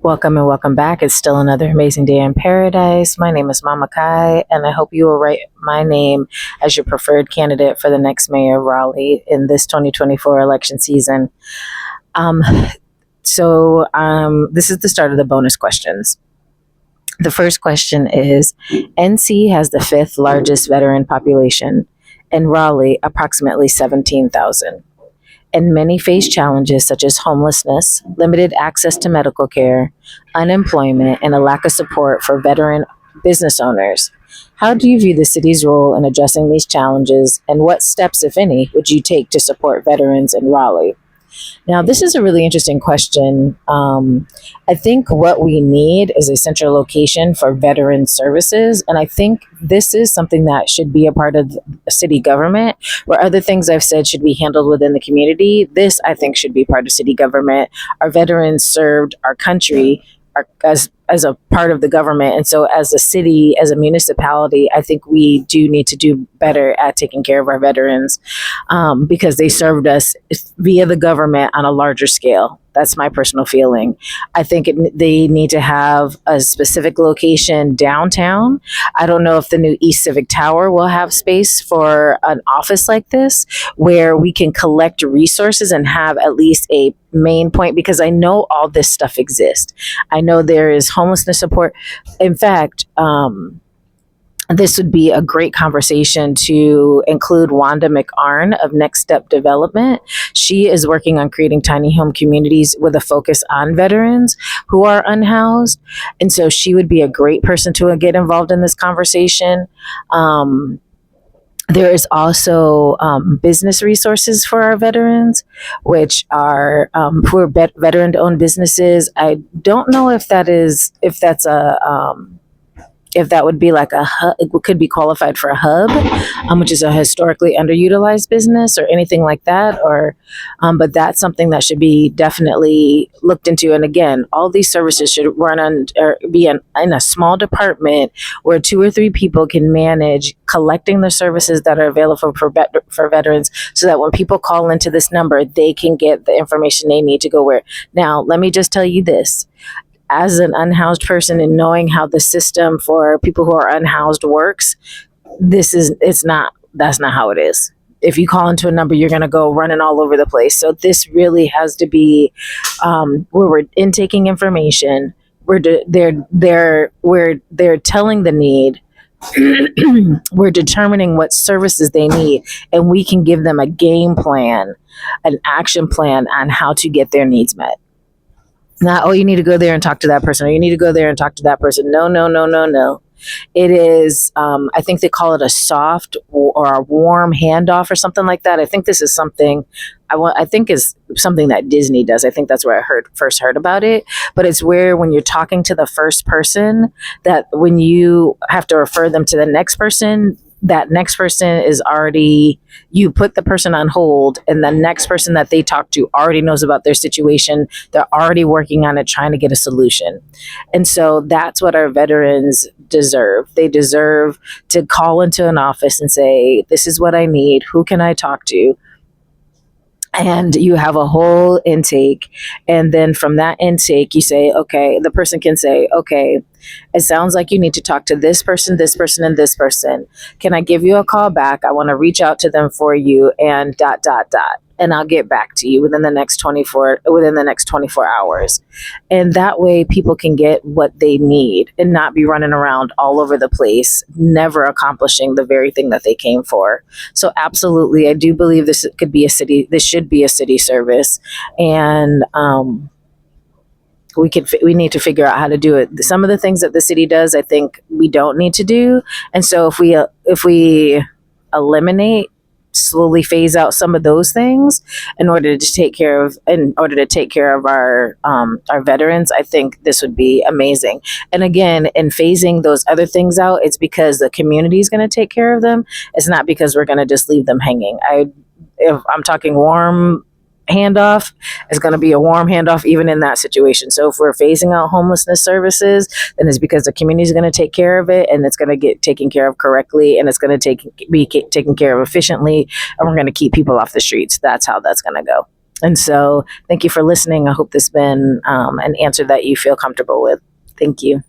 Welcome and welcome back. It's still another amazing day in paradise. My name is Mama Kai, and I hope you will write my name as your preferred candidate for the next mayor of Raleigh in this 2024 election season. Um, this is the start of the bonus questions. The first question is, NC has the fifth largest veteran population, and Raleigh approximately 17,000. And many face challenges such as homelessness, limited access to medical care, unemployment, and a lack of support for veteran business owners. How do you view the city's role in addressing these challenges, and what steps, if any, would you take to support veterans in Raleigh? Now, this is a really interesting question. I think what we need is a central location for veteran services. And I think this is something that should be a part of city government, where other things I've said should be handled within the community. This, I think, should be part of city government. Our veterans served our country as a part of the government. And so as a city, as a municipality, I think we do need to do better at taking care of our veterans because they served us via the government on a larger scale. That's my personal feeling. I think they need to have a specific location downtown. I don't know if the new East Civic Tower will have space for an office like this where we can collect resources and have at least a main point, because I know all this stuff exists. I know there is homelessness support. In fact, this would be a great conversation to include Wanda McArn of Next Step Development. She is working on creating tiny home communities with a focus on veterans who are unhoused. And so she would be a great person to get involved in this conversation. There is also business resources for our veterans, which are for veteran-owned businesses. I don't know if that would be like a hub, it could be qualified for a hub, which is a historically underutilized business or anything like that. But that's something that should be definitely looked into. And again, all these services should run on or be in a small department where 2 or 3 people can manage collecting the services that are available for veterans, so that when people call into this number, they can get the information they need to go where. Now, let me just tell you this. As an unhoused person and knowing how the system for people who are unhoused works, that's not how it is. If you call into a number, you're going to go running all over the place. So this really has to be where we're intaking information. They're telling the need. We're determining what services they need, and we can give them a game plan, an action plan on how to get their needs met. Not, oh, you need to go there and talk to that person, or you need to go there and talk to that person. No, no, no, no, no. It is, I think they call it a soft or a warm handoff or something like that. I think this is something is something that Disney does. I think that's where I first heard about it. But it's where when you're talking to the first person, that when you have to refer them to the next person, that next person is already, you put the person on hold, and the next person that they talk to already knows about their situation. They're already working on it, trying to get a solution. And so that's what our veterans deserve. They deserve to call into an office and say, this is what I need. Who can I talk to? And you have a whole intake. And then from that intake, you say, okay, the person can say, okay, it sounds like you need to talk to this person, and this person. Can I give you a call back? I want to reach out to them for you and ... And I'll get back to you within the next 24 hours. And that way people can get what they need and not be running around all over the place, never accomplishing the very thing that they came for. So absolutely, I do believe this should be a city service. And we need to figure out how to do it. Some of the things that the city does, I think we don't need to do. And so if we slowly phase out some of those things in order to take care of our veterans, I think this would be amazing. And again, in phasing those other things out, it's because the community is going to take care of them. It's not because we're going to just leave them hanging. If I'm talking warm handoff, is going to be a warm handoff even in that situation. So if we're phasing out homelessness services, then it's because the community is going to take care of it, and it's going to get taken care of correctly, and it's going to be taken care of efficiently, and we're going to keep people off the streets. That's how that's going to go. And so thank you for listening. I hope this has been an answer that you feel comfortable with. Thank you.